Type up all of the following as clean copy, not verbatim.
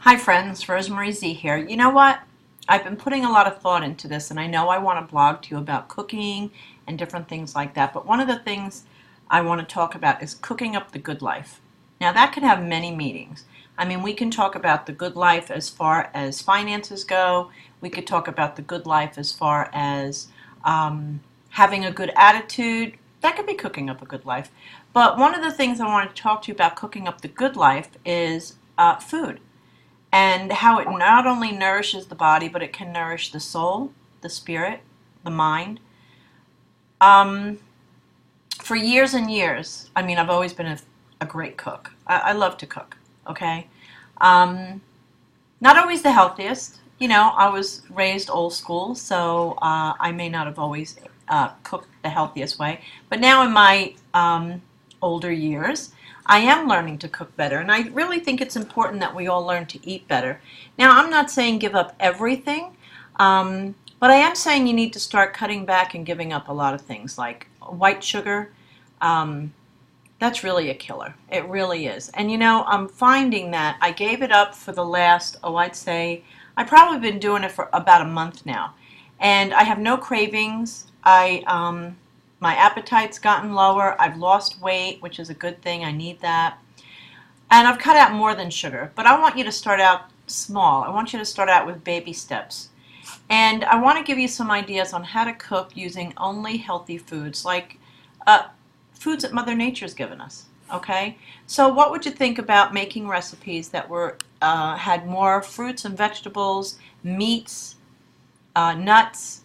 Hi friends, Rosemary Z here. You know what? I've been putting a lot of thought into this, and I know I want to blog to you about cooking and different things like that, but one of the things I want to talk about is cooking up the good life. Now that can have many meanings. I mean, we can talk about the good life as far as finances go. We could talk about the good life as far as having a good attitude. That could be cooking up a good life. But one of the things I want to talk to you about cooking up the good life is food, and how it not only nourishes the body, but it can nourish the soul, the spirit, the mind. Um, for years and years, I mean, I've always been a great cook. I love to cook, okay? Um, Not always the healthiest. You know, I was raised old school, so I may not have always cooked the healthiest way. But now in my older years, I am learning to cook better, and I really think it's important that we all learn to eat better. Now, I'm not saying give up everything, but I am saying you need to start cutting back and giving up a lot of things like white sugar. Um, that's really a killer. It really is. And you know, I'm finding that I gave it up for the last, I'd say, I've probably been doing it for about a month now. And I have no cravings. My appetite's gotten lower. I've lost weight, which is a good thing. I need that. And I've cut out more than sugar. But I want you to start out small. I want you to start out with baby steps. And I want to give you some ideas on how to cook using only healthy foods, like foods that Mother Nature's given us. Okay? So what would you think about making recipes that were had more fruits and vegetables, meats, nuts?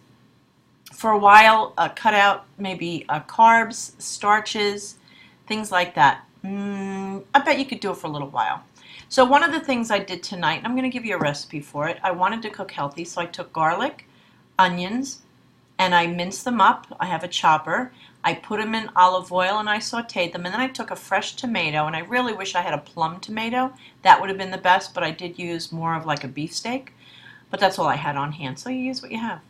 For a while, cut out maybe carbs, starches, things like that. I bet you could do it for a little while. So one of the things I did tonight, and I'm going to give you a recipe for it. I wanted to cook healthy, so I took garlic, onions, and I minced them up. I have a chopper. I put them in olive oil and I sauteed them, and then I took a fresh tomato, and I really wish I had a plum tomato. That would have been the best, but I did use more of like a beefsteak. But that's all I had on hand, so you use what you have.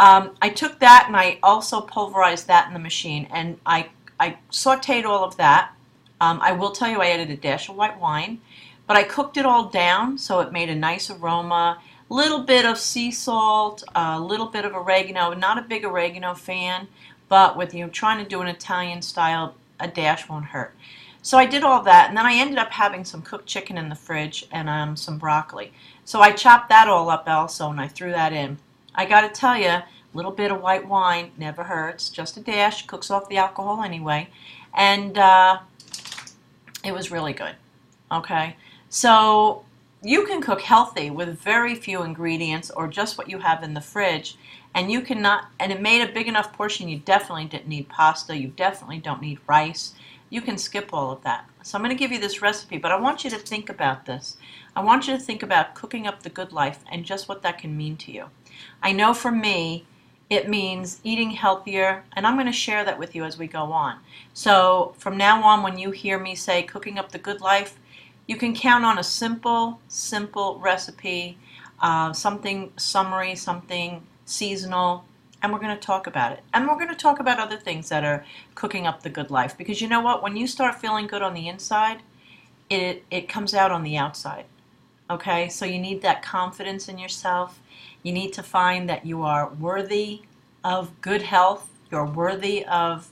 I took that and I also pulverized that in the machine, and I sauteed all of that. I will tell you I added a dash of white wine, but I cooked it all down so it made a nice aroma. Little bit of sea salt, a little bit of oregano. Not a big oregano fan, but with you trying to do an Italian style, a dash won't hurt. So I did all that, and then I ended up having some cooked chicken in the fridge and some broccoli. So I chopped that all up also, and I threw that in. I got to tell you, a little bit of white wine never hurts. Just a dash, cooks off the alcohol anyway, and it was really good. Okay, so you can cook healthy with very few ingredients or just what you have in the fridge, and you cannot. And it made a big enough portion. You definitely didn't need pasta. You definitely don't need rice. You can skip all of that. So I'm going to give you this recipe, but I want you to think about this. I want you to think about cooking up the good life and just what that can mean to you. I know for me, it means eating healthier, and I'm going to share that with you as we go on. So from now on, when you hear me say cooking up the good life, you can count on a simple recipe, something summery, something seasonal, and we're going to talk about it. And we're going to talk about other things that are cooking up the good life. Because you know what? When you start feeling good on the inside, it comes out on the outside. Okay? So you need that confidence in yourself. You need to find that you are worthy of good health. You're worthy of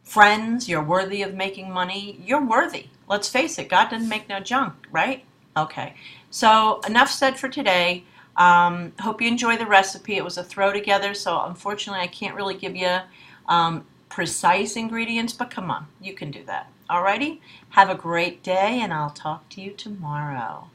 friends. You're worthy of making money. You're worthy. Let's face it. God didn't make no junk, right? Okay. So enough said for today. Hope you enjoy the recipe. It was a throw together, so unfortunately I can't really give you precise ingredients, but come on, you can do that. Alrighty? Have a great day, and I'll talk to you tomorrow.